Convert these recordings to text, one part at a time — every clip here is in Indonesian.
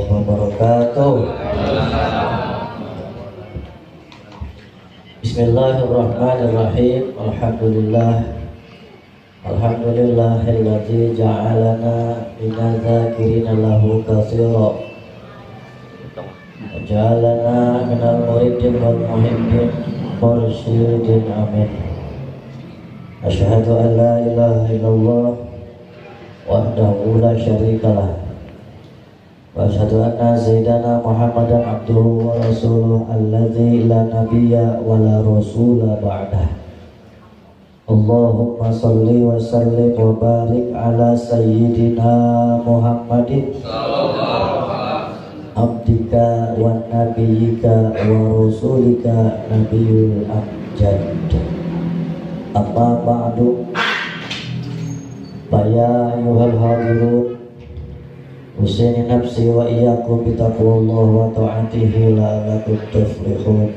wabarakatuh. Bismillahirrahmanirrahim. Alhamdulillahilladzi ja'alana minadz-dzakirina lahu katsira wa ja'alana minal muridin wal muhibbin mursyidin amin. Asyhadu an la ilaha illallah wahdahu la syarikalah wa asyhadu anna sayyidana Muhammadan abduhu wa rasuluh alladzi la nabiyya wa la rasula ba'dah. Allahumma salli wa sallim wa barik ala sayyidina Muhammadin abdika wa nabiyyika wa rasulika nabiyul amjad. Amma ba'du, ya ayyuhal hadirun, usini nafsi wa iyyakum bitaqwallah wa ta'atihi la'allakum tuflihun.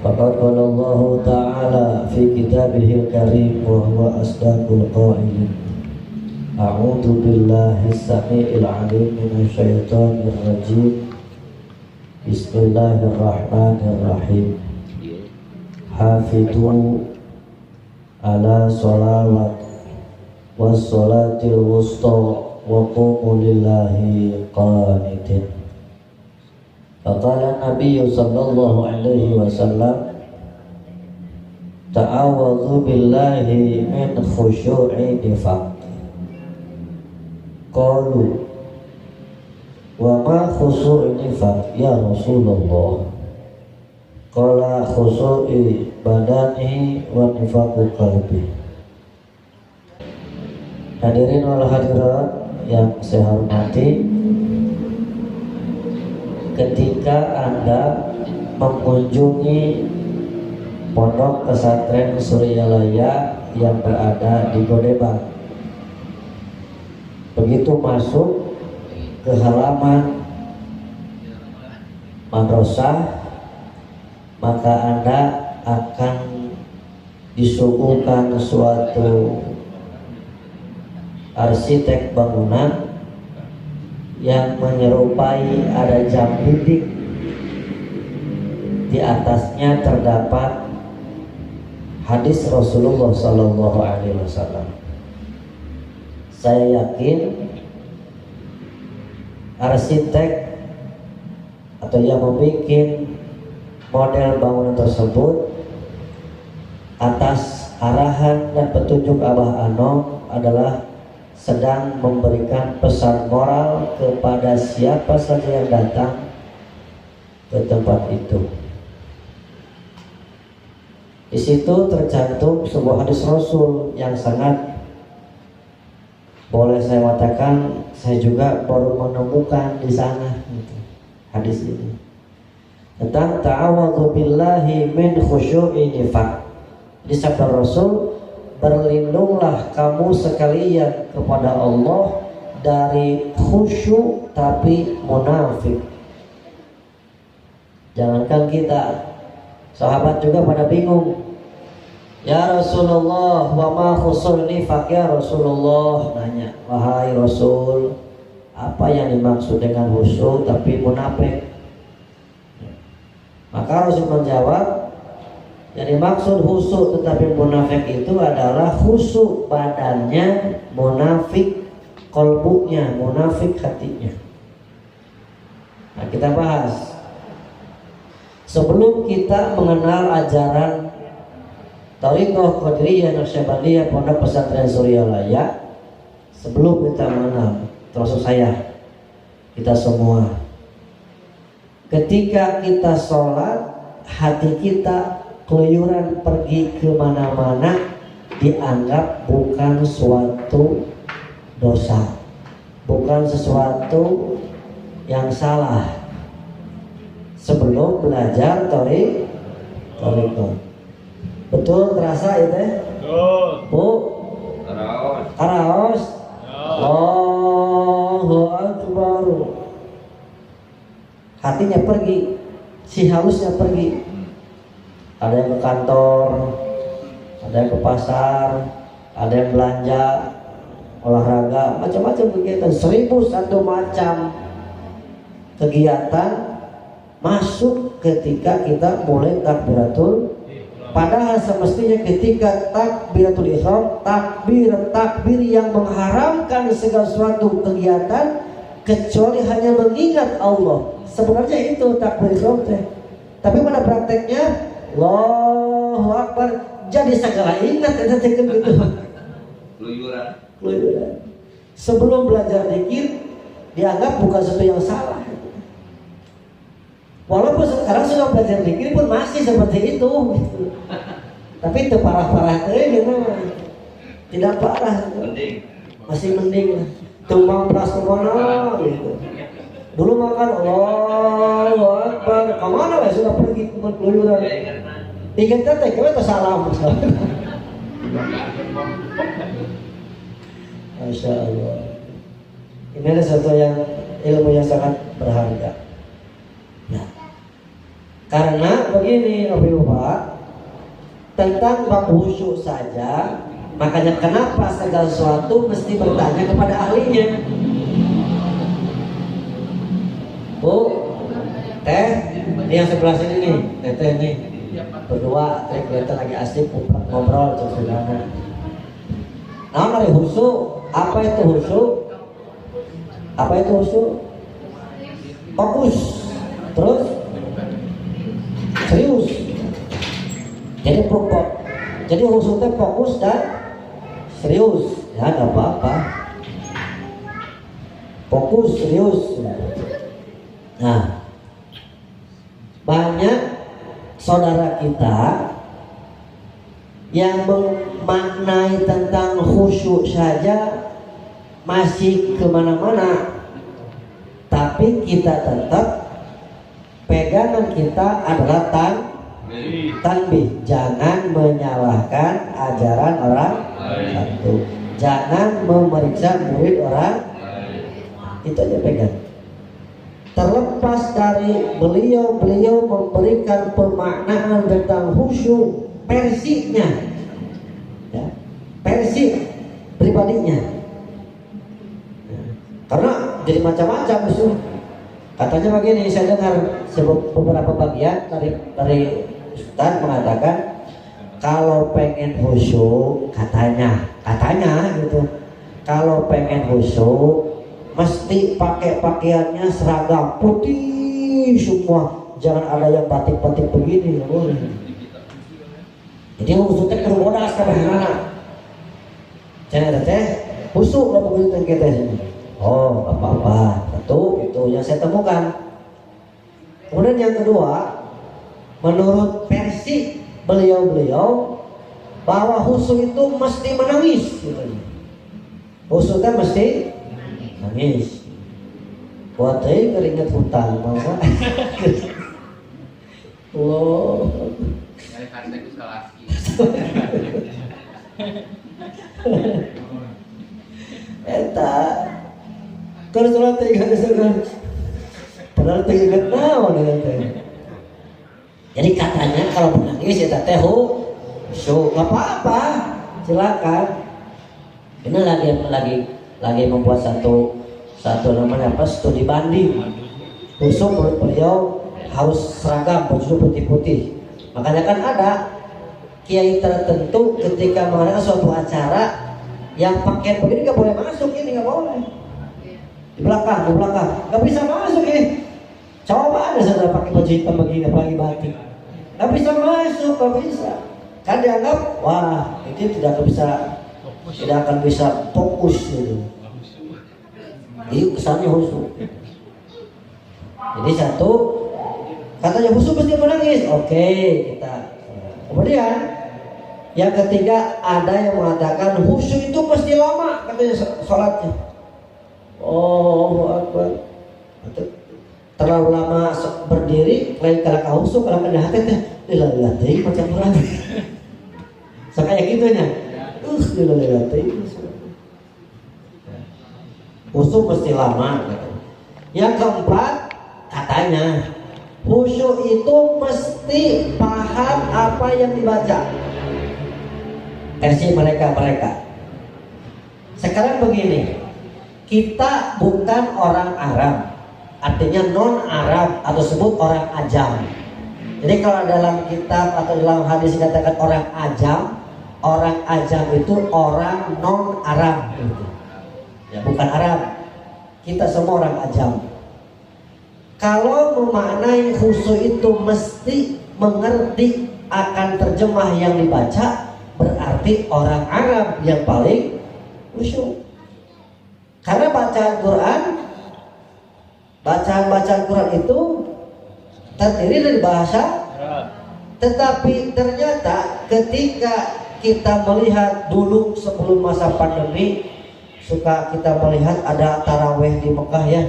Faqad qala Allah ta'ala fi kitabihil karim wa huwa asdaqul qailin. A'udzu billahi as-sami'il 'alim minasy syaithanir rajim. Bismillahirrahmanirrahim. Hafidhu ala sholawat was sholatil wusta wa qumu lillahi qanitin. Faqala Nabi sallallahu alaihi wasallam, ta'awadhu billahi min khusyu'i nifaq. Qalu wa ma khusyu'i nifaq ya Rasulullah? Qala khusyu'i badani wa nifaqu qalbi. Hadirin wal hadirat yang saya hormati, ketika Anda mengunjungi pondok pesantren Suryalaya yang berada di Godebang, begitu masuk ke halaman madrasah, maka Anda akan disuguhkan suatu arsitek bangunan yang menyerupai ada jam dinding. Di atasnya terdapat hadis Rasulullah Sallallahu Alaihi Wasallam. Saya yakin arsitek atau yang membuat model bangunan tersebut atas arahan dan petunjuk Abah Anom adalah sedang memberikan pesan moral kepada siapa saja yang datang ke tempat itu. Di situ tercantum sebuah hadis Rasul yang sangat, boleh saya katakan, saya juga baru menemukan di sana hadis ini tentang ta'awadhu billahi min khusyu'i nifaq. Di sabda Rasul, berlindunglah kamu sekalian kepada Allah dari khusyuk tapi munafik. Jangankan kita, sahabat juga pada bingung. Ya Rasulullah, wa ma khusyu'u nifaq ya Rasulullah? Nanya, wahai Rasul, apa yang dimaksud dengan khusyuk tapi munafik? Maka Rasul menjawab, yang dimaksud khusyuk tetapi munafik itu adalah khusyuk badannya, munafik qalbunya, munafik hatinya. Nah, kita bahas. Sebelum kita mengenal ajaran Thariqah Qadiriyah Naqsyabandiyah Pondok Pesantren Suryalaya, sebelum kita mengenal, termasuk saya, kita semua, ketika kita sholat, hati kita keluyuran pergi ke mana-mana, dianggap bukan suatu dosa, bukan sesuatu yang salah. Sebelum belajar Thariqah, betul terasa itu? Bu, Karaos. Allahu Akbar. Hatinya pergi, si halusnya pergi. Ada yang ke kantor, ada yang ke pasar, ada yang belanja, olahraga, macam-macam kegiatan, 1001 macam kegiatan masuk ketika kita mulai takbiratul. Padahal semestinya ketika takbiratul ihram, takbir yang mengharamkan segala suatu kegiatan kecuali hanya mengingat Allah. Sebenarnya itu takbir ihram teh. Tapi pada prakteknya Allahu Akbar jadi segala ingat itu gitu. Keluyuran. Sebelum belajar zikir dianggap bukan sesuatu yang salah. Walaupun sekarang sudah belajar zikir pun masih seperti itu gitu. Tapi itu parah-parah gitu. Tidak parah gitu. Masih mending lah. Tumbang peras kemana gitu. Dulu makan Allahu Akbar, kemana ya sudah pergi ke keluyuran. Ingat teh kita salam. Masya Allah. Ini adalah sesuatu yang ilmu yang sangat berharga. Ya. Karena begini Bapak, tentang bab khusyuk saja, makanya kenapa segala sesuatu mesti bertanya kepada ahlinya. Bu, teh, ini yang sebelah sini nih, teh nih, berdua, teh kelihatan lagi asik ngobrol sederhana. Nah, dari khusyuk, apa itu khusyuk? Apa itu khusyuk? Fokus, terus serius. Jadi khusyuknya fokus dan serius. Ya nggak apa-apa. Fokus, serius. Nah, banyak saudara kita yang memaknai tentang khusyuk saja masih kemana-mana, tapi kita tetap pegangan kita adalah tanbih. Jangan menyalahkan ajaran orang satu, jangan memeriksa murid orang, itu aja pegang. Terlepas dari beliau memberikan pemaknaan tentang khusyuk versinya, ya, versi pribadinya, karena jadi macam-macam itu. Katanya begini, saya dengar beberapa bagian dari Ustaz mengatakan kalau pengen khusyuk, katanya gitu, kalau pengen khusyuk mesti pakai pakaiannya seragam putih semua, jangan ada yang batik-batik begini, nggak boleh. Jadi khusyuknya kerbodas karena jangan teh khusyuk lah begitu kita. Oh, apa-apa, itu yang saya temukan. Kemudian yang kedua, menurut versi beliau bahwa khusyuk itu mesti menangis, gitu. Khusyuknya mesti nangis. Buat keringat hutang, masa. Wow. Dari kata itu salah lagi. Eta terus orang tega disana. Padahal tega naon eta. Jadi katanya kalau menangis ya teh khusyuk, nggak apa-apa, silakan. Ini lagi membuat satu namanya apa, studi banding. Khusyuk menurut beliau harus seragam, baju putih-putih. Makanya kan ada kiai tertentu ketika mengadakan suatu acara yang pakaian begini nggak boleh masuk, ini nggak boleh. Di belakang nggak bisa masuk ini. Coba ada saudara pakai baju hitam begini apalagi batik, nggak bisa masuk, nggak bisa. Kan dianggap wah itu tidak akan bisa fokus gitu. Jadi kesannya khusyuk. Jadi satu katanya khusyuk mesti menangis. Oke, kita. Kemudian yang ketiga ada yang mengatakan khusyuk itu mesti lama katanya sholatnya. Oh, Akbar. Terlalu lama berdiri, lain kalau khusyuk, kalau kena hati teh, lihat macam orang. Kayak gitunya. Lihat. Khusyuk mesti lama. Yang keempat katanya khusyuk itu mesti paham apa yang dibaca. Versi mereka. Sekarang begini, kita bukan orang Arab, artinya non Arab atau sebut orang ajam. Jadi kalau dalam kitab atau dalam hadis dikatakan orang ajam itu orang non Arab, ya bukan Arab. Kita semua orang ajam. Kalau memaknai khusyuk itu mesti mengerti akan terjemah yang dibaca, berarti orang Arab yang paling khusyuk. Karena bacaan Quran itu terdiri dari bahasa, tetapi ternyata ketika kita melihat dulu sebelum masa pandemi, suka kita melihat ada taraweh di Mekah ya,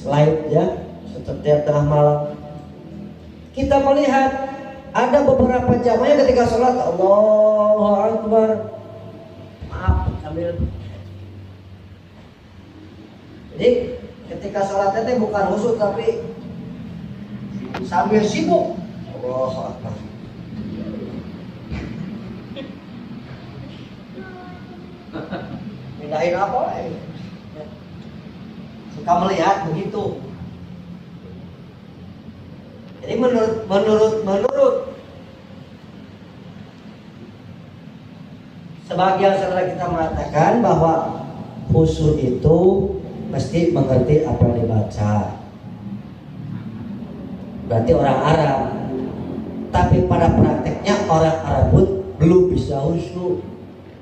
live ya, setiap tengah malam. Kita melihat ada beberapa jamaah ketika sholat Allahu Akbar, maaf ambil. Jadi ketika sholatnya itu bukan khusyuk tapi sambil sibuk. Allahu Akbar. Mindahin apa? Suka melihat begitu. Jadi menurut sebagian saudara kita mengatakan bahwa khusyuk itu mesti mengerti apa yang dibaca. Berarti orang Arab. Tapi pada prakteknya orang Arab pun belum bisa khusyuk.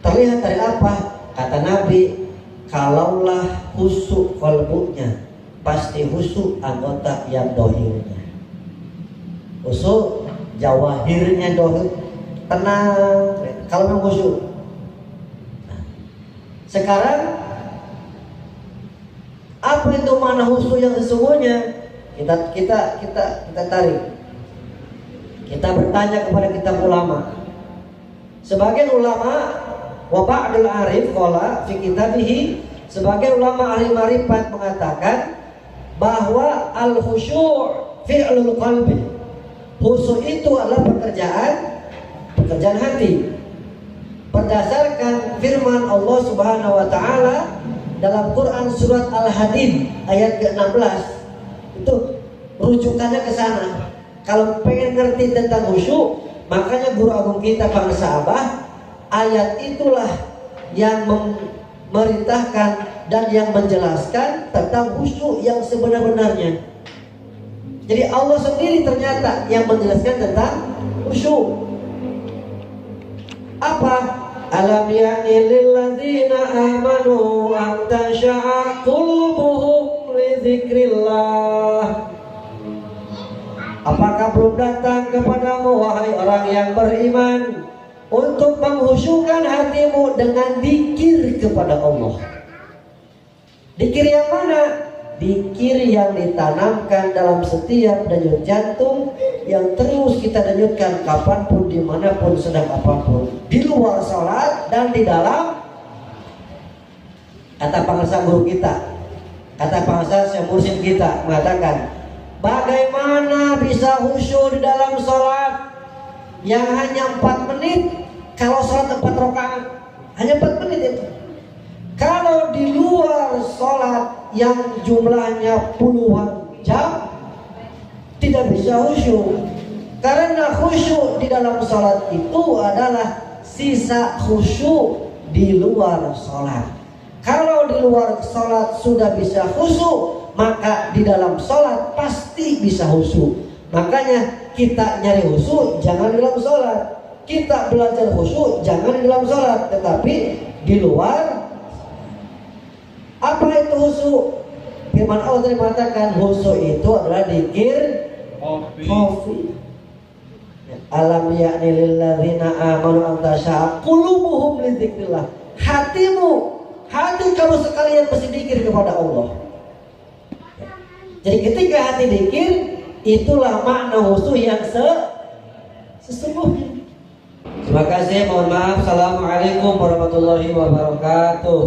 Terlihat dari apa? Kata Nabi, kalaulah khusyuk qalbunya, pasti khusyuk anggota yang dohirnya. Khusyuk jawahirnya dohir, tenang. Kalau memang khusyuk. Nah, sekarang apa itu makna khusyuk yang sesungguhnya? Kita tarik. Kita bertanya kepada kitab ulama. Sebagian ulama wa ba'dul arif qala fi kitabihi, sebagai ulama ahli marifat mengatakan bahwa al khusyu' fi'lul qalbi. Khusyuk itu adalah pekerjaan hati. Berdasarkan firman Allah Subhanahu wa taala dalam Quran surat Al-Hadid ayat ke-16, itu rujukannya ke sana. Kalau pengen ngerti tentang khusyuk, makanya guru agung kita Bang Saabah, ayat itulah yang memerintahkan dan yang menjelaskan tentang khusyuk yang sebenar-benarnya. Jadi Allah sendiri ternyata yang menjelaskan tentang khusyuk. Apa? Alam ya'ni lil ladzina amanu an tasha'a qulubuhum li dzikrillah. Apakah belum datang kepadamu wahai orang yang beriman untuk menghusyukkan hatimu dengan zikir kepada Allah? Zikir yang mana? Zikir yang ditanamkan dalam setiap denyut jantung, yang terus kita denyutkan kapanpun, dimanapun, sedang apapun, di luar sholat dan di dalam. Kata pengasas guru kita, kata pengasas yang mursyid kita mengatakan, bagaimana bisa khusyuk di dalam sholat yang hanya 4 menit? Kalau sholat 4 rakaat hanya 4 menit itu. Kalau di luar sholat yang jumlahnya puluhan jam, tidak bisa khusyuk. Karena khusyuk di dalam sholat itu adalah sisa khusyuk di luar sholat. Kalau di luar sholat sudah bisa khusyuk, maka di dalam sholat pasti bisa khusyuk. Makanya kita nyari khusyuk jangan di dalam sholat, kita belajar khusyuk jangan di dalam sholat, tetapi di luar. Apa itu khusyuk? Firman Allah tadi mengatakan khusyuk itu adalah dzikir khafi. Alam ya'ni lil ladzina amanu an tasha'a qulubuhum li dzikrillah. Hati kamu sekalian mesti dzikir kepada Allah. Jadi ketika hati dzikir, itulah makna khusyuk yang sesungguhnya. Terima kasih, mohon maaf. Assalamualaikum warahmatullahi wabarakatuh.